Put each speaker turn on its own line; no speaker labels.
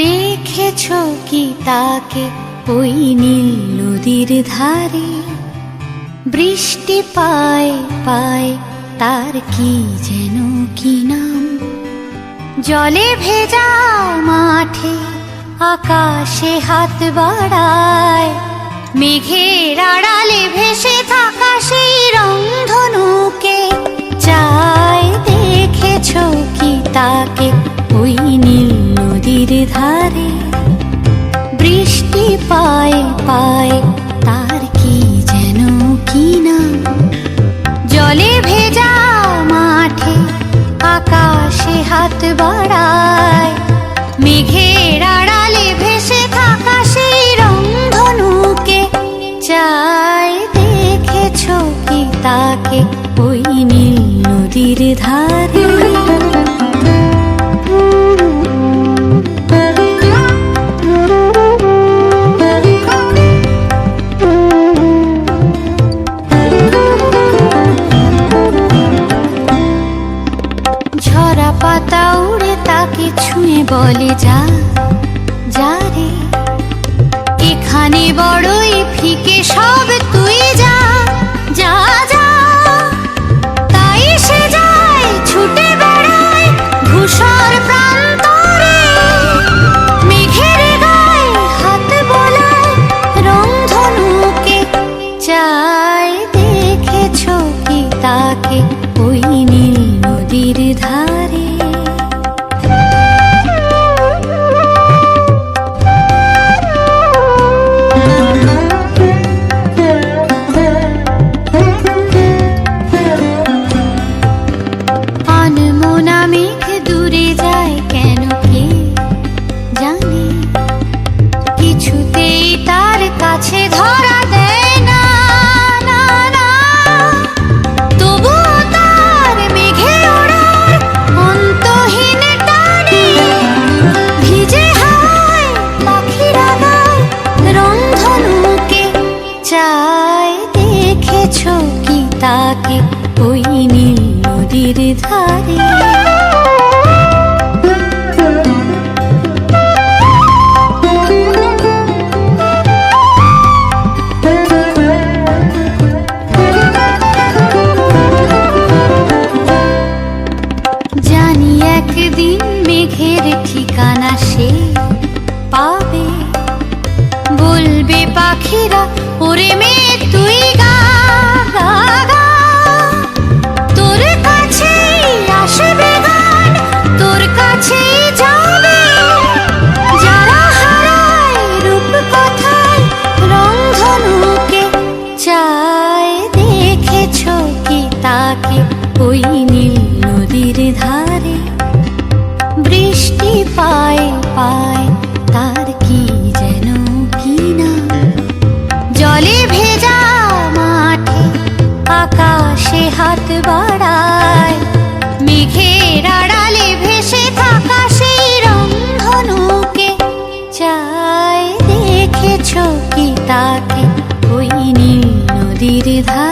দেখেছো কি তাকে ওই নীল নদীর ধারে? বৃষ্টি পায় পায় তার কি যেন কি নাম। জলে ভেজা মাঠে আকাশে হাত বাড়ায়, মেঘের আড়ালে ভেসে থাকা সেই রংধনুকে চায়। দেখেছো কি তাকে ওই নীল নদীর ধারে? বৃষ্টি পায় পায় তার কি যেন কি নাম। জলে ভেজা মাঠে আকাশে হাত বাড়ায়, মেঘের আড়ালে ভেসে থাকা সেই রংধনুকে চায়। দেখেছো কি তাকে ওই নীল নদীর ধারে? ঝরা পাতা উড়ে তাকে ছুঁয়ে বলে যা যা রে, এখানে বড়ই ফিকে সব, তুই যা যা যা। তাই সে যায় ছুটে বেড়ায় ধূসর প্রান্তরে, মেঘের গায়ে হাত বোলায় রংধনুকে চায়। দেখেছো কি তাকে ওই নীল নদীর ধারে? আনমনা মেঘ দূরে যায় কেন কে জানে, কিছুতেই তার কাছে ধরা দেয় না না না। তবুও তার মেঘে ওড়ার অন্তহীন টানে, ভিজে হাওয়ায় পাখিরা গায় রংধনুকে চায়। দেখেছো কি তাকে ওই নীল নদীর ধারে? জানি একদিন মেঘের ঠিকানা সে পাবে, বলবে পাখিরা ওরে মেয়ে তুই গা গা গা। তোর কাছেই আসবে গান, তোর কাছেই যাবে যারা হারায় রূপ কথায় রংধনুকে চায়। দেখেছো কি তাকে ওই নীল নদীর ধারে? বৃষ্টি পায় পায় তার কি যেন কি নাম। জলে ভেজা মাঠে আকাশে হাত বাড়ায়, মেঘের আড়ালে ভেসে থাকা সেই রংধনুকে চায়। দেখেছো কি তাকে ওই নীল নদীর ধারে?